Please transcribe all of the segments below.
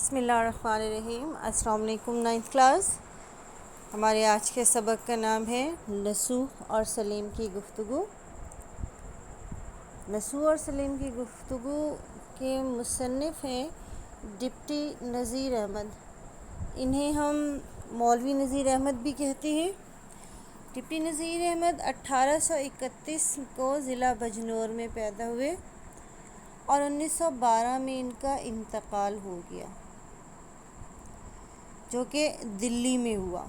بسم اللہ الرحمن الرحیم۔ السلام علیکم نائنتھ کلاس۔ ہمارے آج کے سبق کا نام ہے نصوح اور سلیم کی گفتگو۔ نصوح اور سلیم کی گفتگو کے مصنف ہیں ڈپٹی نذیر احمد۔ انہیں ہم مولوی نذیر احمد بھی کہتے ہیں۔ ڈپٹی نذیر احمد 1831 کو ضلع بجنور میں پیدا ہوئے اور 1912 میں ان کا انتقال ہو گیا، جو کہ دلی میں ہوا۔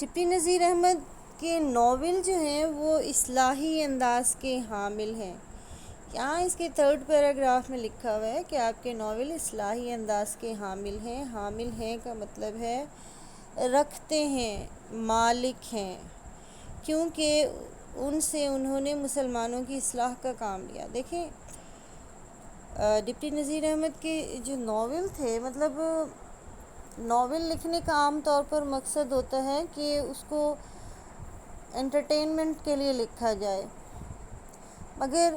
ڈپٹی نذیر احمد کے ناول جو ہیں وہ اصلاحی انداز کے حامل ہیں۔ یہاں اس کے 3rd پیراگراف میں لکھا ہوا ہے کہ آپ کے ناول اصلاحی انداز کے حامل ہیں۔ حامل ہیں کا مطلب ہے رکھتے ہیں، مالک ہیں، کیونکہ ان سے انہوں نے مسلمانوں کی اصلاح کا کام لیا۔ دیکھیں، ڈپٹی نذیر احمد کے جو ناول تھے، مطلب ناول لکھنے کا عام طور پر مقصد ہوتا ہے کہ اس کو انٹرٹینمنٹ کے لیے لکھا جائے، مگر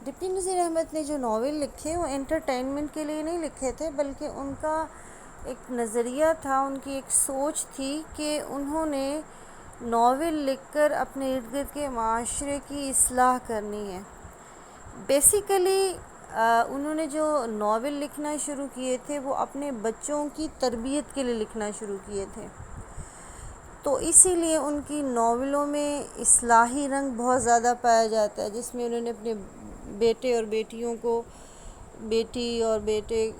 ڈپٹی نذیر احمد نے جو ناول لکھے وہ انٹرٹینمنٹ کے لیے نہیں لکھے تھے، بلکہ ان کا ایک نظریہ تھا، ان کی ایک سوچ تھی کہ انہوں نے ناول لکھ کر اپنے ارد گرد کے معاشرے کی اصلاح کرنی ہے۔ بیسیکلی انہوں نے جو ناول لکھنا شروع کیے تھے وہ اپنے بچوں کی تربیت کے لیے لکھنا شروع کیے تھے، تو اسی لیے ان کی ناولوں میں اصلاحی رنگ بہت زیادہ پایا جاتا ہے، جس میں انہوں نے اپنے بیٹے اور بیٹیوں کو، بیٹی اور بیٹے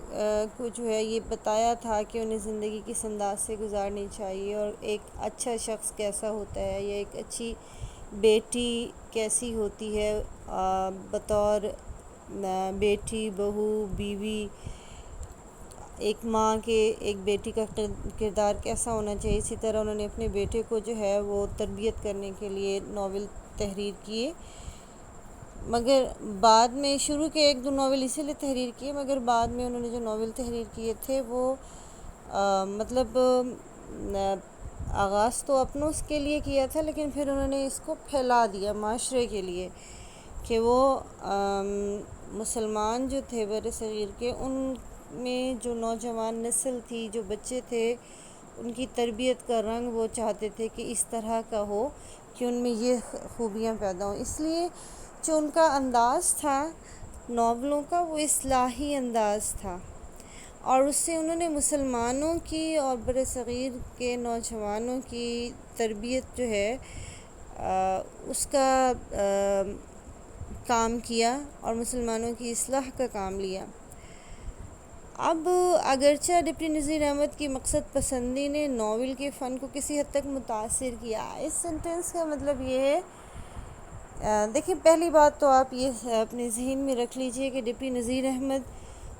کو جو ہے یہ بتایا تھا کہ انہیں زندگی کس انداز سے گزارنی چاہیے، اور ایک اچھا شخص کیسا ہوتا ہے یا ایک اچھی بیٹی کیسی ہوتی ہے، بطور بیٹی، بہو، بیوی، ایک ماں کے ایک بیٹی کا کردار کیسا ہونا چاہیے۔ اسی طرح انہوں نے اپنے بیٹے کو جو ہے وہ تربیت کرنے کے لیے ناول تحریر کیے، مگر بعد میں شروع کے 1-2 ناول اسی لیے تحریر کیے، مگر بعد میں انہوں نے جو ناول تحریر کیے تھے وہ مطلب آغاز تو اپنوں کے لیے کیا تھا، لیکن پھر انہوں نے اس کو پھیلا دیا معاشرے کے لیے، کہ وہ مسلمان جو تھے بر صغیر کے، ان میں جو نوجوان نسل تھی، جو بچے تھے، ان کی تربیت کا رنگ وہ چاہتے تھے کہ اس طرح کا ہو کہ ان میں یہ خوبیاں پیدا ہوں۔ اس لیے جو ان کا انداز تھا ناولوں کا وہ اصلاحی انداز تھا، اور اس سے انہوں نے مسلمانوں کی اور بر صغیر کے نوجوانوں کی تربیت جو ہے اس کا کام کیا اور مسلمانوں کی اصلاح کا کام لیا۔ اب اگرچہ ڈپٹی نذیر احمد کی مقصد پسندی نے ناول کے فن کو کسی حد تک متاثر کیا، اس سنٹنس کا مطلب یہ ہے، دیکھیں پہلی بات تو آپ یہ اپنے ذہن میں رکھ لیجئے کہ ڈپٹی نذیر احمد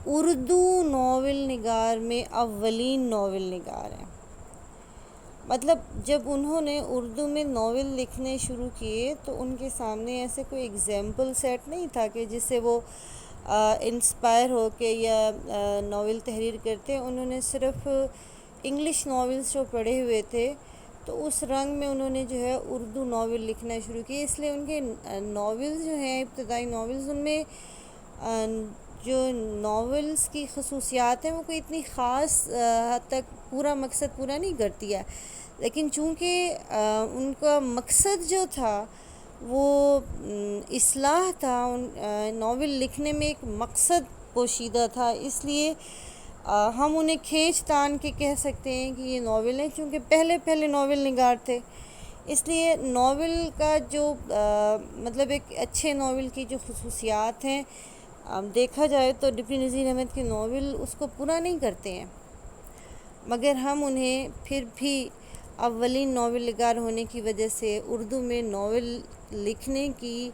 اردو ناول نگار میں اولین ناول نگار ہیں۔ مطلب جب انہوں نے اردو میں ناول لکھنے شروع کیے تو ان کے سامنے ایسے کوئی ایگزامپل سیٹ نہیں تھا کہ جس سے وہ انسپائر ہو کے یا ناول تحریر کرتے۔ انہوں نے صرف انگلش ناولز جو پڑھے ہوئے تھے تو اس رنگ میں انہوں نے جو ہے اردو ناول لکھنا شروع کیے، اس لیے ان کے ناولز جو ہیں، ابتدائی ناولز، ان میں جو ناولز کی خصوصیات ہیں وہ کوئی اتنی خاص حد تک پورا مقصد پورا نہیں کرتی ہے، لیکن چونکہ ان کا مقصد جو تھا وہ اصلاح تھا، ناول لکھنے میں ایک مقصد پوشیدہ تھا، اس لیے ہم انہیں کھینچ تان کے کہہ سکتے ہیں کہ یہ ناول ہیں، چونکہ پہلے ناول نگار تھے، اس لیے ناول کا جو مطلب ایک اچھے ناول کی جو خصوصیات ہیں، دیکھا جائے تو ڈپٹی نذیر احمد کے ناول اس کو پورا نہیں کرتے ہیں، مگر ہم انہیں پھر بھی اولین ناول نگار ہونے کی وجہ سے اردو میں ناول لکھنے کی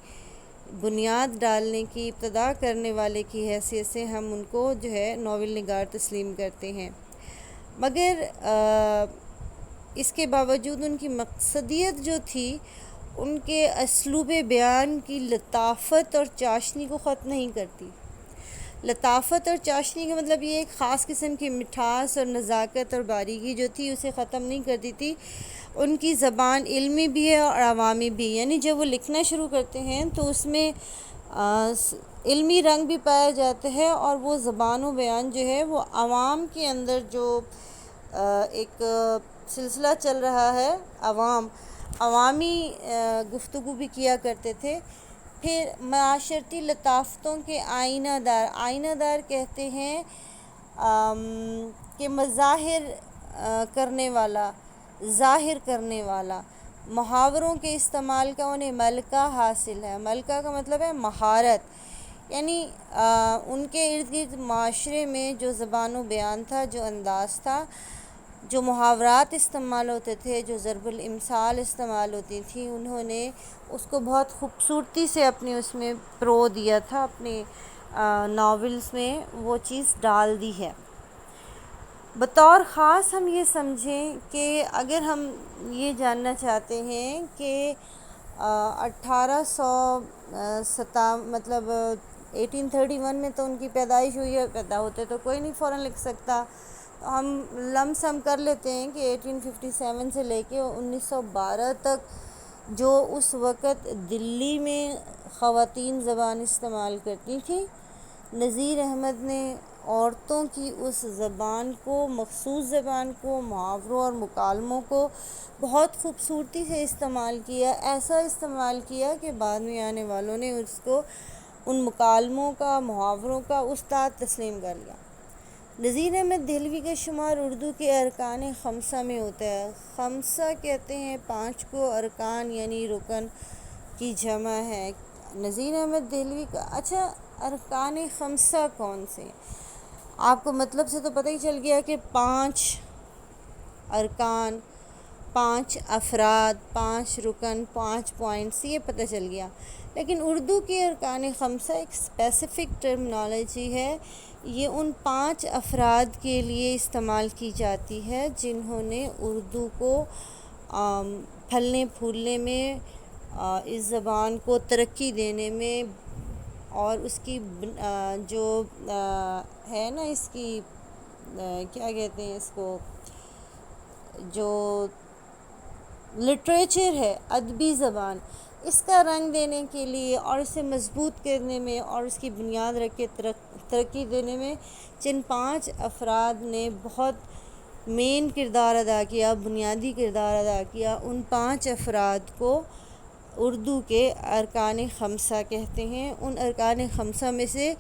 بنیاد ڈالنے کی ابتدا کرنے والے کی حیثیت سے ہم ان کو جو ہے ناول نگار تسلیم کرتے ہیں، مگر اس کے باوجود ان کی مقصدیت جو تھی، ان کے اسلوب بیان کی لطافت اور چاشنی کو ختم نہیں کرتی۔ لطافت اور چاشنی کا مطلب یہ ایک خاص قسم کی مٹھاس اور نزاکت اور باریکی جو تھی اسے ختم نہیں کرتی تھی۔ ان کی زبان علمی بھی ہے اور عوامی بھی، یعنی جب وہ لکھنا شروع کرتے ہیں تو اس میں علمی رنگ بھی پایا جاتا ہے، اور وہ زبان و بیان جو ہے وہ عوام کے اندر جو ایک سلسلہ چل رہا ہے، عوامی گفتگو بھی کیا کرتے تھے۔ پھر معاشرتی لطافتوں کے آئینہ دار کہتے ہیں کہ مظاہر کرنے والا، ظاہر کرنے والا، محاوروں کے استعمال کا انہیں ملکہ حاصل ہے۔ ملکہ کا مطلب ہے مہارت، یعنی ان کے ارد گرد معاشرے میں جو زبان و بیان تھا، جو انداز تھا، جو محاورات استعمال ہوتے تھے، جو ضرب الامثال استعمال ہوتی تھی، انہوں نے اس کو بہت خوبصورتی سے اپنے اس میں پرو دیا تھا، اپنے ناولز میں وہ چیز ڈال دی ہے۔ بطور خاص ہم یہ سمجھیں کہ اگر ہم یہ جاننا چاہتے ہیں کہ 1831 میں تو ان کی پیدائش ہوئی ہے، پیدا ہوتے تو کوئی نہیں فوراً لکھ سکتا، ہم لم سم کر لیتے ہیں کہ 1857 سے لے کے 1912 تک جو اس وقت دلی میں خواتین زبان استعمال کرتی تھیں، نذیر احمد نے عورتوں کی اس زبان کو، مخصوص زبان کو، محاوروں اور مکالموں کو بہت خوبصورتی سے استعمال کیا، ایسا استعمال کیا کہ بعد میں آنے والوں نے اس کو، ان مکالموں کا، محاوروں کا استاد تسلیم کر لیا۔ نذیر احمد دہلوی کا شمار اردو کے ارکان خمسہ میں ہوتا ہے۔ خمسہ کہتے ہیں 5 کو، ارکان یعنی رکن کی جمع ہے۔ نذیر احمد دہلوی کا اچھا ارکان خمسہ کون سے؟ آپ کو مطلب سے تو پتہ ہی چل گیا کہ 5 ارکان، 5 افراد، 5 رکن، 5 پوائنٹس، یہ پتہ چل گیا۔ لیکن اردو کے ارکان خمسہ ایک اسپیسیفک ٹرمنالوجی ہے، یہ ان 5 افراد کے لیے استعمال کی جاتی ہے جنہوں نے اردو کو پھلنے پھولنے میں، اس زبان کو ترقی دینے میں، اور اس کی جو ہے نا، اس کی کیا کہتے ہیں اس کو، جو لٹریچر ہے، ادبی زبان، اس کا رنگ دینے کے لیے اور اسے مضبوط کرنے میں اور اس کی بنیاد رکھ کے ترقی دینے میں جن 5 افراد نے بہت مین کردار ادا کیا، بنیادی کردار ادا کیا، ان 5 افراد کو اردو کے ارکان خمسہ کہتے ہیں۔ ان ارکان خمسہ میں سے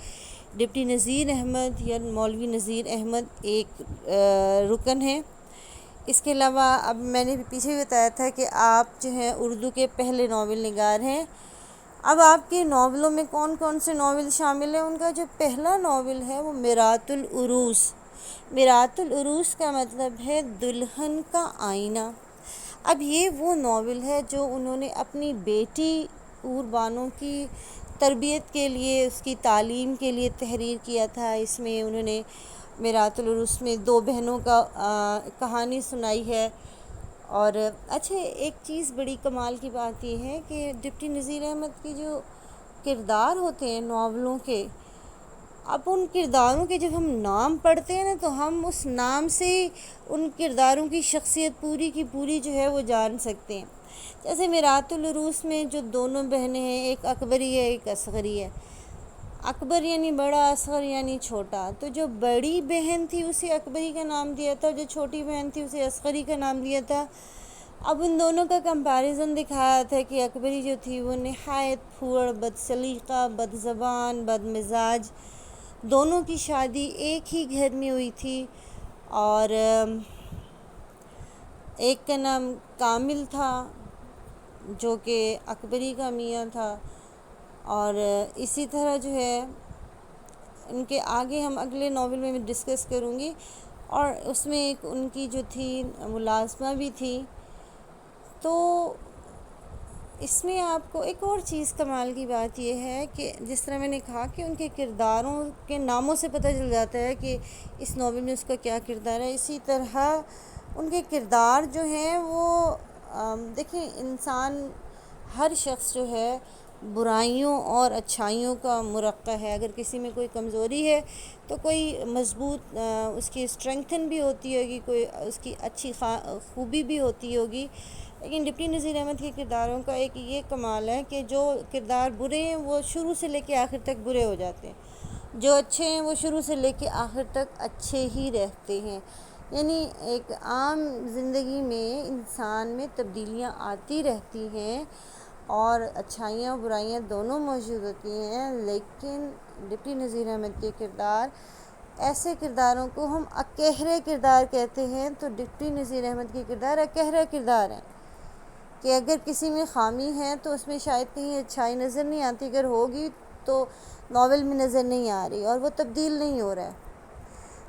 ڈپٹی نذیر احمد یا مولوی نذیر احمد ایک رکن ہے۔ اس کے علاوہ اب میں نے پیچھے بھی بتایا تھا کہ آپ جو ہیں اردو کے پہلے ناول نگار ہیں۔ اب آپ کے ناولوں میں کون کون سے ناول شامل ہیں؟ ان کا جو پہلا ناول ہے وہ میرات العروس۔ میرات العروس کا مطلب ہے دلہن کا آئینہ۔ اب یہ وہ ناول ہے جو انہوں نے اپنی بیٹی حور بانو کی تربیت کے لیے، اس کی تعلیم کے لیے تحریر کیا تھا۔ اس میں انہوں نے میرات العروس میں 2 بہنوں کا کہانی سنائی ہے۔ اور اچھا ایک چیز بڑی کمال کی بات یہ ہے کہ ڈپٹی نذیر احمد کے جو کردار ہوتے ہیں ناولوں کے، اب ان کرداروں کے جب ہم نام پڑھتے ہیں نا تو ہم اس نام سے ہی ان کرداروں کی شخصیت پوری کی پوری جو ہے وہ جان سکتے ہیں۔ جیسے میرات العروس میں جو دونوں بہنیں ہیں، ایک اکبری ہے ایک اصغری ہے۔ اکبر یعنی بڑا، اصغر یعنی چھوٹا۔ تو جو بڑی بہن تھی اسے اکبری کا نام دیا تھا، جو چھوٹی بہن تھی اسے اصغری کا نام دیا تھا۔ اب ان دونوں کا کمپیریزن دکھایا تھا کہ اکبری جو تھی وہ نہایت پھوڑ، بد سلیقہ، بد زبان، بد مزاج۔ دونوں کی شادی ایک ہی گھر میں ہوئی تھی، اور ایک کا نام کامل تھا جو کہ اکبری کا میاں تھا، اور اسی طرح جو ہے ان کے آگے ہم اگلے ناول میں ڈسکس کروں گی۔ اور اس میں ایک ان کی جو تھی ملازمہ بھی تھی۔ تو اس میں آپ کو ایک اور چیز کمال کی بات یہ ہے کہ جس طرح میں نے کہا کہ ان کے کرداروں کے ناموں سے پتہ چل جاتا ہے کہ اس ناول میں اس کا کیا کردار ہے، اسی طرح ان کے کردار جو ہیں وہ دیکھیں، انسان، ہر شخص جو ہے برائیوں اور اچھائیوں کا مرقع ہے۔ اگر کسی میں کوئی کمزوری ہے تو کوئی مضبوط اس کی اسٹرنگتھن بھی ہوتی ہوگی، کوئی اس کی اچھی خوبی بھی ہوتی ہوگی۔ لیکن ڈپٹی نذیر احمد کے کرداروں کا ایک یہ کمال ہے کہ جو کردار برے ہیں وہ شروع سے لے کے آخر تک برے ہو جاتے ہیں، جو اچھے ہیں وہ شروع سے لے کے آخر تک اچھے ہی رہتے ہیں۔ یعنی ایک عام زندگی میں انسان میں تبدیلیاں آتی رہتی ہیں اور اچھائیاں برائیاں دونوں موجود ہوتی ہیں، لیکن ڈپٹی نذیر احمد کے کردار، ایسے کرداروں کو ہم اکہرے کردار کہتے ہیں، تو ڈپٹی نذیر احمد کے کردار اکہرا کردار ہیں کہ اگر کسی میں خامی ہے تو اس میں شاید کہیں اچھائی نظر نہیں آتی، اگر ہوگی تو ناول میں نظر نہیں آ رہی اور وہ تبدیل نہیں ہو رہا ہے۔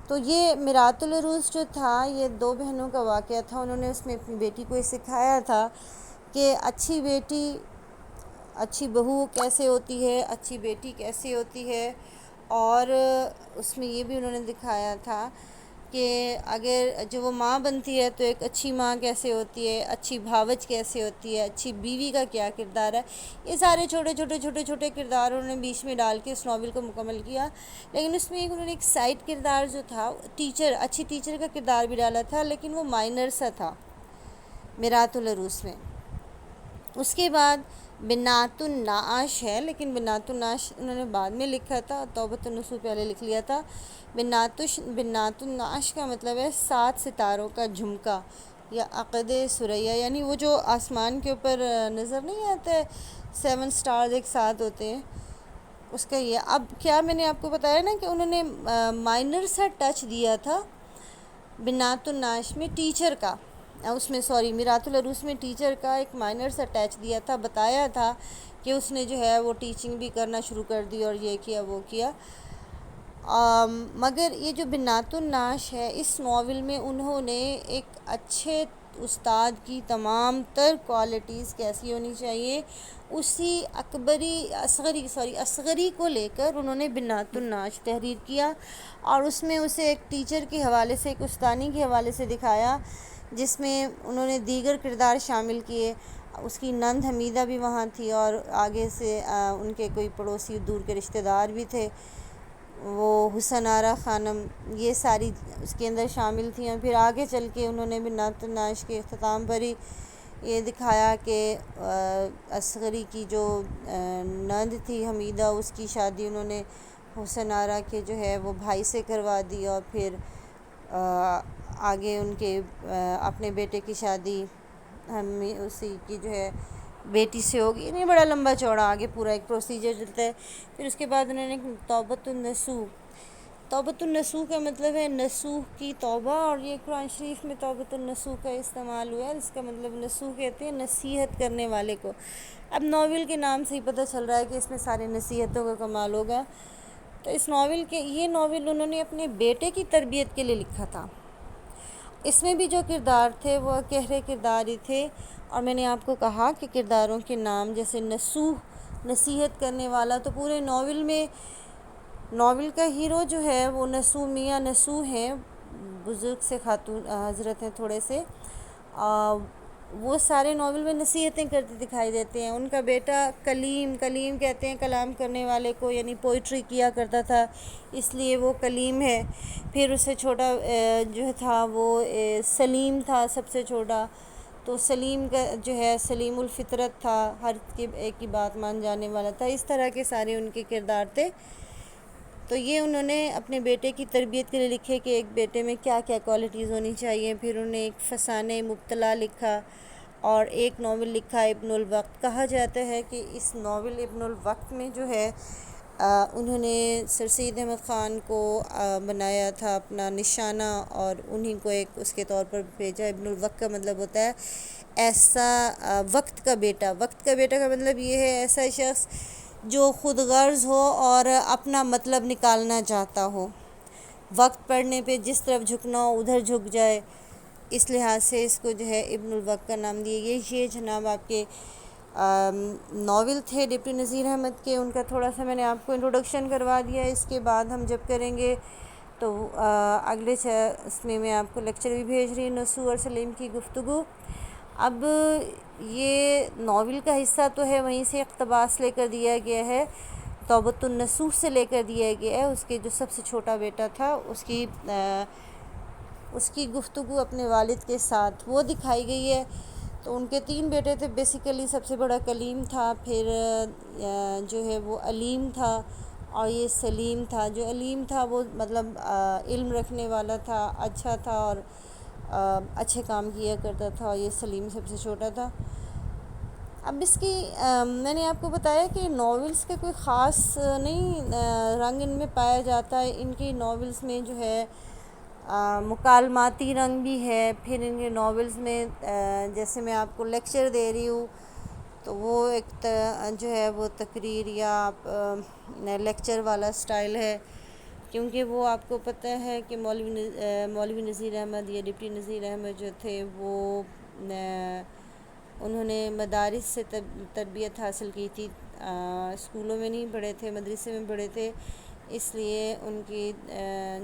تو یہ میرات العروس جو تھا، یہ دو بہنوں کا واقعہ تھا۔ انہوں نے اس میں اپنی بیٹی کو سکھایا تھا کہ اچھی بیٹی، اچھی بہو کیسے ہوتی ہے، اچھی بیٹی کیسے ہوتی ہے، اور اس میں یہ بھی انہوں نے دکھایا تھا کہ اگر جو وہ ماں بنتی ہے تو ایک اچھی ماں کیسے ہوتی ہے، اچھی بھاوج کیسے ہوتی ہے، اچھی بیوی کا کیا کردار ہے۔ یہ سارے چھوٹے کردار انہوں نے بیچ میں ڈال کے اس ناول کو مکمل کیا۔ لیکن اس میں انہوں نے ایک سائڈ کردار جو تھا، ٹیچر، اچھی ٹیچر کا کردار بھی ڈالا تھا، لیکن وہ مائنر سا تھا میرات العروس میں۔ اس کے بعد بنات النعاش ہے، لیکن بنات النعاش انہوں نے بعد میں لکھا تھا، توبۃ النصوح پہلے لکھ لیا تھا۔ بنات النعاش کا مطلب ہے 7 ستاروں کا جھمکا یا عقد ثریا، یعنی وہ جو آسمان کے اوپر نظر نہیں آتا ہے، 7 سٹارز ایک ساتھ ہوتے ہیں، اس کا یہ۔ اب کیا میں نے آپ کو بتایا نا کہ انہوں نے مائنر سا ٹچ دیا تھا بنات النعاش میں ٹیچر کا، اس میں میرات العروس میں ٹیچر کا ایک مائنر سا ٹچ دیا تھا، بتایا تھا کہ اس نے جو ہے وہ ٹیچنگ بھی کرنا شروع کر دی اور یہ کیا وہ کیا۔ مگر یہ جو بنات النعاش ہے، اس ناول میں انہوں نے ایک اچھے استاد کی تمام تر کوالٹیز کیسی ہونی چاہیے، اسی اصغری کو لے کر انہوں نے بنات النعاش تحریر کیا، اور اس میں اسے ایک ٹیچر کے حوالے سے، ایک استانی کے حوالے سے دکھایا، جس میں انہوں نے دیگر کردار شامل کیے۔ اس کی نند حمیدہ بھی وہاں تھی، اور آگے سے ان کے کوئی پڑوسی دور کے رشتہ دار بھی تھے، وہ حسن آرا خانم، یہ ساری اس کے اندر شامل تھیں۔ اور پھر آگے چل کے انہوں نے بنات النعاش کے اختتام پر ہی یہ دکھایا کہ اصغری کی جو نند تھی حمیدہ، اس کی شادی انہوں نے حسن آرا کے جو ہے وہ بھائی سے کروا دی، اور پھر آگے ان کے اپنے بیٹے کی شادی اسی کی جو ہے بیٹی سے ہوگی۔ نہیں، بڑا لمبا چوڑا آگے پورا ایک پروسیجر چلتا ہے۔ پھر اس کے بعد انہوں نے توبۃ النصوح، توبۃ النصوح کا مطلب ہے نصوح کی توبہ، اور یہ قرآن شریف میں توبۃ النصوح کا استعمال ہوا ہے، اس کا مطلب نصوح کہتے ہیں نصیحت کرنے والے کو۔ اب ناول کے نام سے ہی پتہ چل رہا ہے کہ اس میں سارے نصیحتوں کا کمال ہوگا۔ تو اس ناول یہ ناول انہوں نے اپنے بیٹے کی تربیت کے لیے لکھا تھا۔ اس میں بھی جو کردار تھے وہ گہرے کردار ہی تھے، اور میں نے آپ کو کہا کہ کرداروں کے نام جیسے نصوح، نصیحت کرنے والا، تو پورے ناول میں ناول کا ہیرو جو ہے وہ نصوح، میاں نصوح ہیں، بزرگ سے خاتون حضرت ہیں تھوڑے سے، وہ سارے ناول میں نصیحتیں کرتے دکھائی دیتے ہیں۔ ان کا بیٹا کلیم کہتے ہیں کلام کرنے والے کو، یعنی پوئٹری کیا کرتا تھا، اس لیے وہ کلیم ہے۔ پھر اس سے چھوٹا جو تھا وہ سلیم تھا، سب سے چھوٹا، تو سلیم کا جو ہے سلیم الفطرت تھا، ہر ایک کی بات مان جانے والا تھا۔ اس طرح کے سارے ان کے کردار تھے۔ تو یہ انہوں نے اپنے بیٹے کی تربیت کے لیے لکھے کہ ایک بیٹے میں کیا کیا کوالٹیز ہونی چاہیے۔ پھر انہوں نے ایک فسانے مبتلا لکھا، اور ایک ناول لکھا ابن الوقت۔ کہا جاتا ہے کہ اس ناول ابن الوقت میں جو ہے انہوں نے سر سید احمد خان کو بنایا تھا اپنا نشانہ، اور انہی کو ایک اس کے طور پر بھیجا۔ ابن الوقت کا مطلب ہوتا ہے ایسا وقت کا بیٹا۔ وقت کا بیٹا کا مطلب یہ ہے ایسا شخص جو خود غرض ہو اور اپنا مطلب نکالنا چاہتا ہو، وقت پڑھنے پہ جس طرف جھکنا ہو ادھر جھک جائے، اس لحاظ سے اس کو جو ہے ابن الوقت کا نام دیا۔ یہ جناب آپ کے ناول تھے ڈپٹی نذیر احمد کے، ان کا تھوڑا سا میں نے آپ کو انٹروڈکشن کروا دیا۔ اس کے بعد ہم جب کریں گے تو اگلے اس میں آپ کو لیکچر بھی بھیج رہی ہوں، نصوح اور سلیم کی گفتگو۔ اب یہ ناول کا حصہ تو ہے، وہیں سے اقتباس لے کر دیا گیا ہے، توبۃ النصوح سے لے کر دیا گیا ہے۔ اس کے جو سب سے چھوٹا بیٹا تھا اس کی گفتگو اپنے والد کے ساتھ وہ دکھائی گئی ہے۔ تو ان کے 3 بیٹے تھے، بیسیکلی سب سے بڑا کلیم تھا، پھر جو ہے وہ علیم تھا، اور یہ سلیم تھا۔ جو علیم تھا وہ مطلب علم رکھنے والا تھا، اچھا تھا اور اچھے کام کیا کرتا تھا، اور یہ سلیم سب سے چھوٹا تھا۔ اب اس کی میں نے آپ کو بتایا کہ ناولز کا کوئی خاص نہیں رنگ ان میں پایا جاتا ہے۔ ان کی ناولز میں جو ہے مکالماتی رنگ بھی ہے، پھر ان کے ناولز میں جیسے میں آپ کو لیکچر دے رہی ہوں تو وہ ایک جو ہے وہ تقریر یا لیکچر والا سٹائل ہے، کیونکہ وہ آپ کو پتہ ہے کہ مولوی نذیر احمد یا ڈپٹی نذیر احمد جو تھے وہ انہوں نے مدارس سے تربیت حاصل کی تھی، اسکولوں میں نہیں پڑھے تھے، مدرسے میں پڑھے تھے، اس لیے ان کی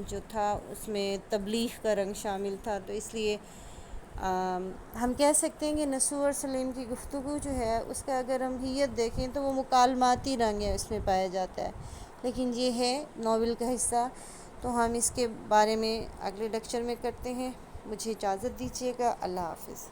جو تھا اس میں تبلیغ کا رنگ شامل تھا۔ تو اس لیے ہم کہہ سکتے ہیں کہ نصوح اور سلیم کی گفتگو جو ہے اس کا اگر ہم حیت دیکھیں تو وہ مکالماتی رنگ ہے اس میں پایا جاتا ہے، لیکن یہ ہے ناول کا حصہ۔ تو ہم اس کے بارے میں اگلے لیکچر میں کرتے ہیں۔ مجھے اجازت دیجیے گا، اللہ حافظ۔